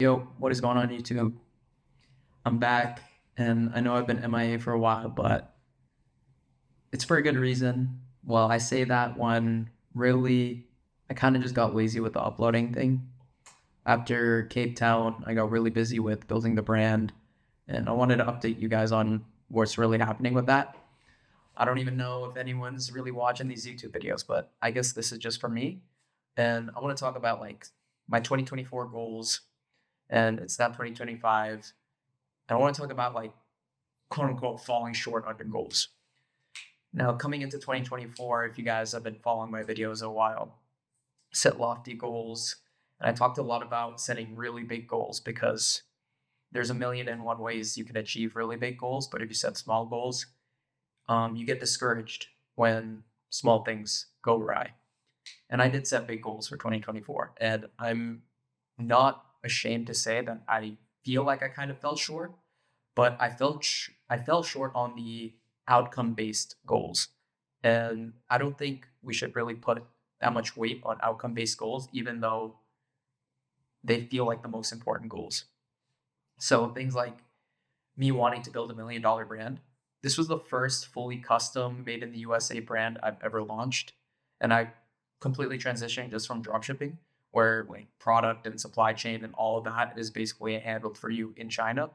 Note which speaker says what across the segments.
Speaker 1: Yo, what is going on YouTube? I'm back, and I know I've been MIA for a while, but it's for a good reason. Well, I say that when really I kind of just got lazy with the uploading thing. After Cape Town, I got really busy with building the brand, and I wanted to update you guys on what's really happening with that. I don't even know if anyone's really watching these YouTube videos, but I guess this is just for me. And I want to talk about like my 2024 goals, and it's now 2025. And I want to talk about like quote unquote falling short on your goals. Now, coming into 2024, if you guys have been following my videos a while, set lofty goals. And I talked a lot about setting really big goals because there's a million and one ways you can achieve really big goals. But if you set small goals, you get discouraged when small things go awry. And I did set big goals for 2024. And I'm not ashamed to say that I feel like I kind of fell short, but I fell short on the outcome-based goals. And I don't think we should really put that much weight on outcome-based goals, even though they feel like the most important goals. So things like me wanting to build $1 million brand. This was the first fully custom made in the USA brand I've ever launched. And I completely transitioned just from dropshipping, where like product and supply chain and all of that is basically handled for you in China.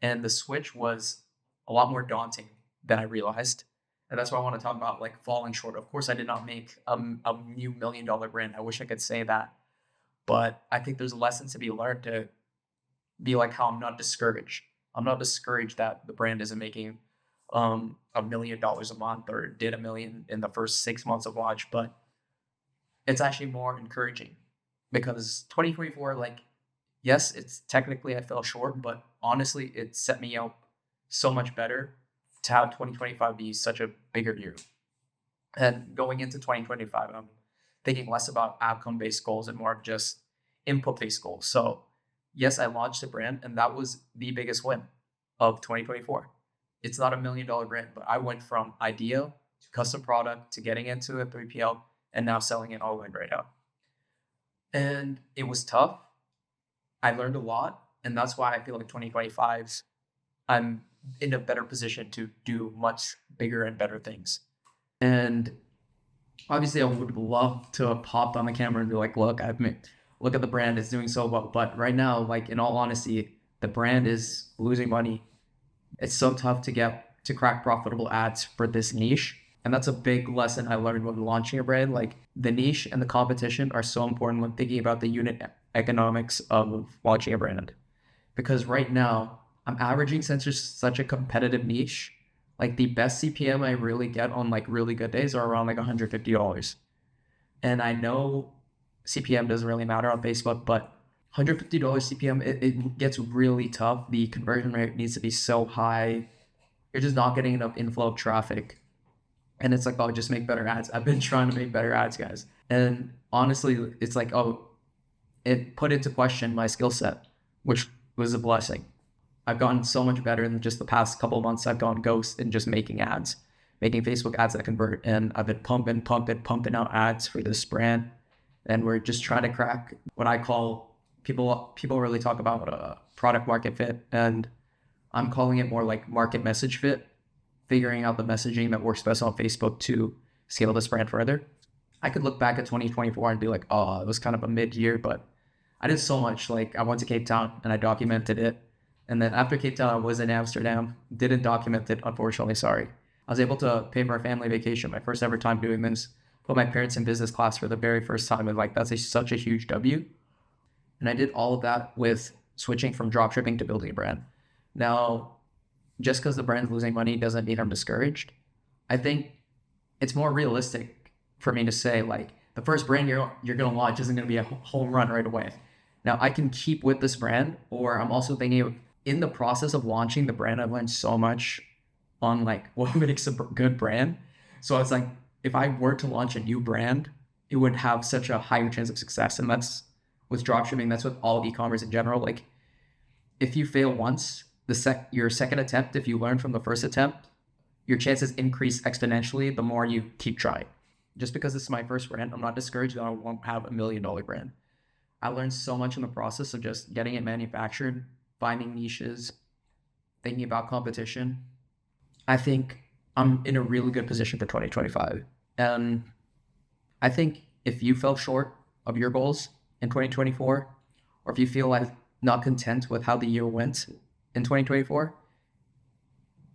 Speaker 1: And the switch was a lot more daunting than I realized. And that's why I want to talk about like falling short. Of course, I did not make a new $1 million brand. I wish I could say that. But I think there's lessons to be learned to be like how I'm not discouraged. I'm not discouraged that the brand isn't making $1 million a month or did 1 million in the first 6 months of launch, but it's actually more encouraging because 2024, like, yes, it's technically I fell short, but honestly, it set me up so much better to have 2025 be such a bigger year. And going into 2025, I'm thinking less about outcome-based goals and more of just input-based goals. So yes, I launched a brand, and that was the biggest win of 2024. It's not $1 million brand, but I went from idea to custom product to getting into a 3PL and now selling it online right now. And it was tough. I learned a lot, and that's why I feel like 2025's I'm in a better position to do much bigger and better things. And obviously, I would love to have popped on the camera and be like, look, look at the brand, it's doing so well. But right now, like in all honesty, the brand is losing money. It's so tough to crack profitable ads for this niche. And that's a big lesson I learned when launching a brand. Like the niche and the competition are so important when thinking about the unit economics of launching a brand. Because right now, I'm averaging since it's such a competitive niche. Like the best CPM I really get on like really good days are around like $150. And I know CPM doesn't really matter on Facebook, but $150 CPM, it gets really tough. The conversion rate needs to be so high. You're just not getting enough inflow of traffic. And it's like, oh, just make better ads. I've been trying to make better ads, guys. And honestly, it's like, oh, it put into question my skill set, which was a blessing. I've gotten so much better in just the past couple of months. I've gone ghost in just making ads, making Facebook ads that convert. And I've been pumping out ads for this brand. And we're just trying to crack what I call people really talk about product market fit. And I'm calling it more like market message fit, figuring out the messaging that works best on Facebook to scale this brand further. I could look back at 2024 and be like, oh, it was kind of a mid-year, but I did so much. Like I went to Cape Town and I documented it. And then after Cape Town, I was in Amsterdam, didn't document it, unfortunately, sorry. I was able to pay for a family vacation, my first ever time doing this, put my parents in business class for the very first time. And like, that's such a huge W. And I did all of that with switching from dropshipping to building a brand. Now, just because the brand's losing money doesn't mean I'm discouraged. I think it's more realistic for me to say like the first brand you're going to launch isn't going to be a home run right away. Now I can keep with this brand, or I'm also thinking of in the process of launching the brand, I've learned so much on like what makes a good brand. So it's like if I were to launch a new brand, it would have such a higher chance of success. And that's with dropshipping, that's with all of e-commerce in general. Like if you fail once, your second attempt, if you learn from the first attempt, your chances increase exponentially the more you keep trying. Just because this is my first brand, I'm not discouraged that I won't have $1 million brand. I learned so much in the process of just getting it manufactured, finding niches, thinking about competition. I think I'm in a really good position for 2025. And I think if you fell short of your goals in 2024, or if you feel like not content with how the year went in 2024,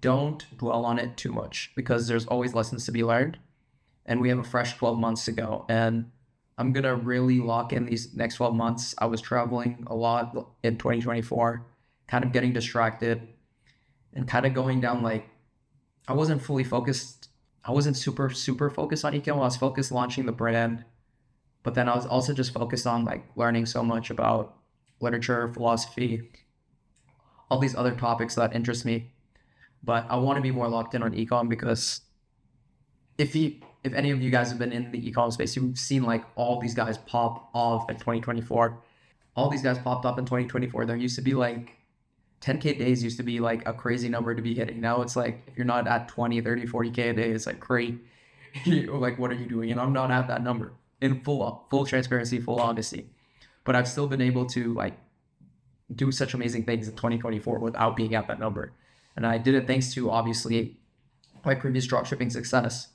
Speaker 1: don't dwell on it too much because there's always lessons to be learned. And we have a fresh 12 months to go. And I'm going to really lock in these next 12 months. I was traveling a lot in 2024, kind of getting distracted and kind of going down like I wasn't fully focused. I wasn't super focused on ecom. I was focused launching the brand, but then I was also just focused on like learning so much about literature, philosophy, all these other topics that interest me. But I want to be more locked in on ecom because if any of you guys have been in the ecom space, you've seen like all these guys pop off in 2024. All these guys popped up in 2024. There used to be like 10K days used to be like a crazy number to be hitting. Now it's like, if you're not at 20, 30, 40K a day, it's like great. Like, what are you doing? And I'm not at that number in full transparency, full honesty. But I've still been able to like do such amazing things in 2024 without being at that number. And I did it thanks to obviously my previous dropshipping success.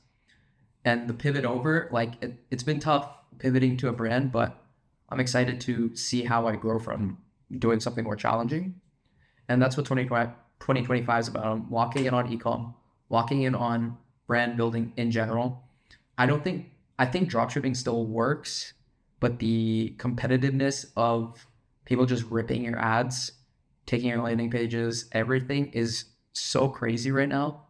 Speaker 1: And the pivot over, like it's been tough pivoting to a brand, but I'm excited to see how I grow from doing something more challenging. And that's what 2025 is about. I'm walking in on ecom, walking in on brand building in general. I think dropshipping still works, but the competitiveness of people just ripping your ads, taking your landing pages, everything is so crazy right now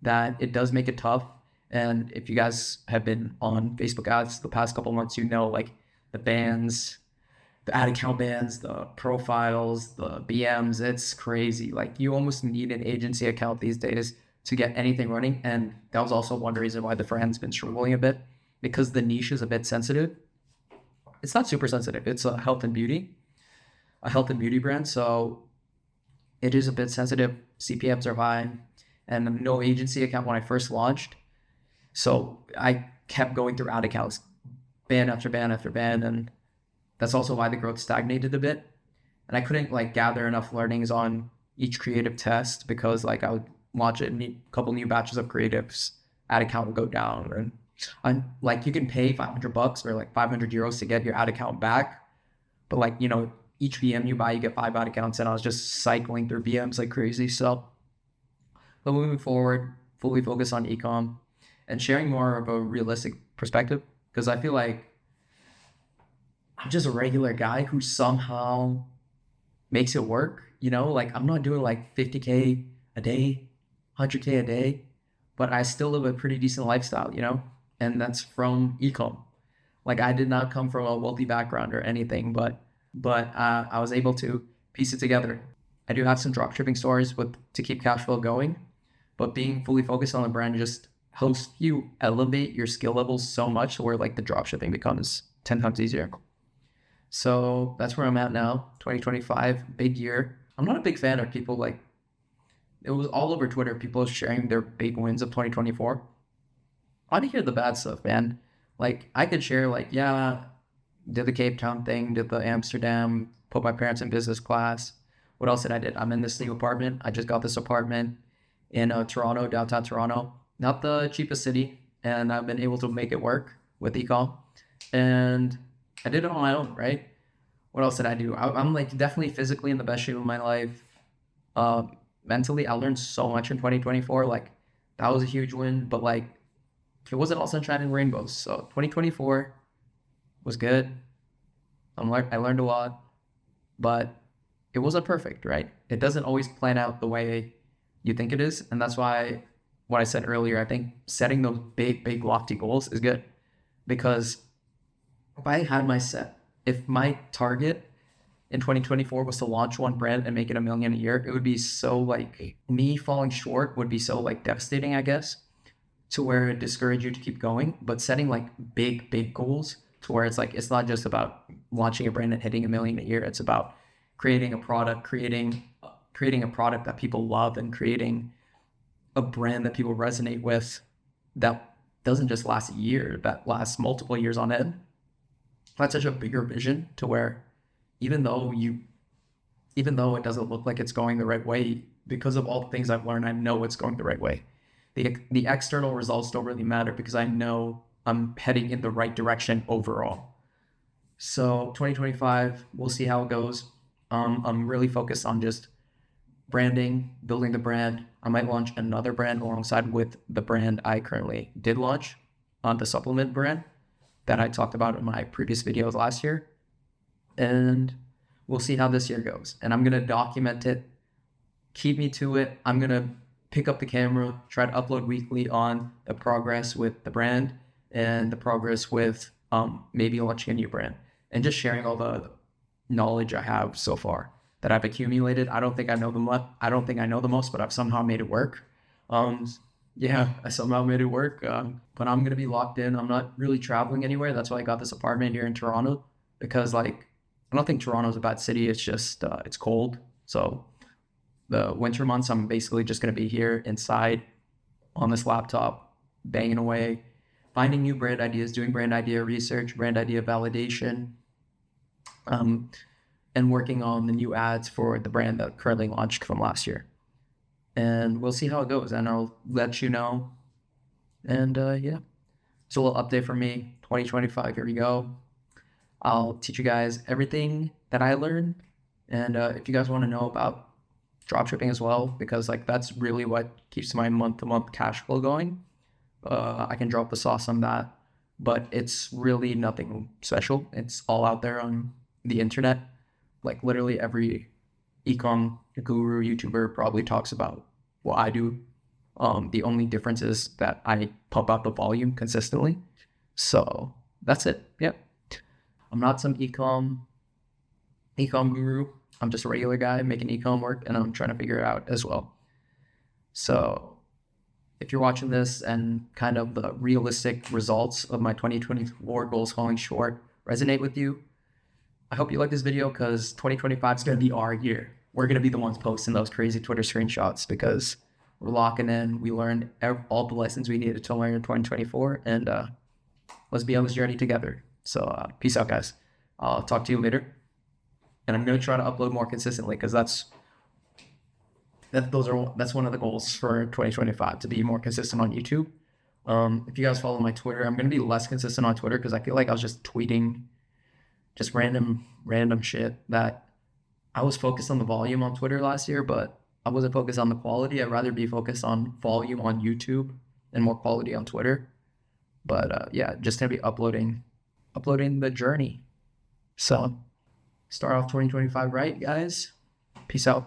Speaker 1: that it does make it tough. And if you guys have been on Facebook ads the past couple months, you know, like the bans, the ad account bans, the profiles, the BMs, it's crazy. Like you almost need an agency account these days to get anything running. And that was also one reason why the brand's been struggling a bit, because the niche is a bit sensitive. It's not super sensitive. It's a health and beauty brand. So it is a bit sensitive. CPMs are high and no agency account when I first launched. So I kept going through ad accounts, ban after ban after ban. And that's also why the growth stagnated a bit. And I couldn't like gather enough learnings on each creative test because like I would launch it in a couple new batches of creatives, ad account would go down. And like you can pay $500 or like 500 euros to get your ad account back. But like, you know, each BM you buy, you get 5 ad accounts. And I was just cycling through BMs like crazy. So, but moving forward, fully focus on ecom and sharing more of a realistic perspective, because I feel like I'm just a regular guy who somehow makes it work. You know, like I'm not doing like 50K a day, 100K a day, but I still live a pretty decent lifestyle, you know, and that's from ecom. Like I did not come from a wealthy background or anything, but I was able to piece it together. I do have some dropshipping stories to keep cash flow going, but being fully focused on the brand just helps you elevate your skill levels so much where like the dropshipping becomes 10 times easier. So that's where I'm at now. 2025, big year. I'm not a big fan of people like, it was all over Twitter, people sharing their big wins of 2024. I want to hear the bad stuff, man. Like I could share like, yeah, did the Cape Town thing, did the Amsterdam, put my parents in business class. What else did I did? I'm in this new apartment. I just got this apartment in Toronto, downtown Toronto. Not the cheapest city, and I've been able to make it work with ecom. And I did it on my own, right? What else did I do? I'm like definitely physically in the best shape of my life. Mentally, I learned so much in 2024. Like that was a huge win, but like it wasn't all sunshine and rainbows. So 2024 was good. I learned a lot, but it wasn't perfect, right? It doesn't always plan out the way you think it is, and that's why what I said earlier, I think setting those big lofty goals is good, because if my target in 2024 was to launch one brand and make it $1 million a year, it would be so like me falling short would be so like devastating, I guess, to where it discourage you to keep going. But setting like big goals to where it's like, it's not just about launching a brand and hitting $1 million a year. It's about creating a product, creating a product that people love, and creating a brand that people resonate with that doesn't just last a year, that lasts multiple years on end. had such a bigger vision to where even though it doesn't look like it's going the right way, because of all the things I've learned, I know it's going the right way. The external results don't really matter because I know I'm heading in the right direction overall. So 2025, we'll see how it goes. I'm really focused on just branding, building the brand. I might launch another brand alongside with the brand I currently did launch on the supplement brand that I talked about in my previous videos last year. And we'll see how this year goes. And I'm going to document it. Keep me to it. I'm going to pick up the camera, try to upload weekly on the progress with the brand and the progress with maybe launching a new brand and just sharing all the knowledge I have so far that I've accumulated. I don't think I know the most, but I've somehow made it work. I somehow made it work. But I'm going to be locked in. I'm not really traveling anywhere. That's why I got this apartment here in Toronto, because I don't think Toronto's a bad city. It's just, it's cold. So the winter months, I'm basically just going to be here inside on this laptop, banging away, finding new brand ideas, doing brand idea research, brand idea validation, and working on the new ads for the brand that currently launched from last year. And we'll see how it goes, and I'll let you know. And it's a little update from me. 2025, here we go. I'll teach you guys everything that I learned. And if you guys want to know about dropshipping as well, because that's really what keeps my month-to-month cash flow going, I can drop the sauce on that. But it's really nothing special. It's all out there on the internet. Literally every ecom guru YouTuber probably talks about what I do. The only difference is that I pump out the volume consistently. So that's it. Yep. I'm not some ecom guru. I'm just a regular guy making ecom work, and I'm trying to figure it out as well. So if you're watching this and kind of the realistic results of my 2024 goals falling short resonate with you, I hope you like this video, because 2025 is going to be our year. We're going to be the ones posting those crazy Twitter screenshots because we're locking in. We learned all the lessons we needed to learn in 2024, and let's be on this journey together. So peace out, guys. I'll talk to you later. And I'm going to try to upload more consistently, because that's one of the goals for 2025, to be more consistent on YouTube. If you guys follow my Twitter, I'm going to be less consistent on Twitter because I feel like I was just tweeting just random shit that I was focused on the volume on Twitter last year, but I wasn't focused on the quality. I'd rather be focused on volume on YouTube and more quality on Twitter. But just going to be uploading the journey. So start off 2025 right, guys. Peace out.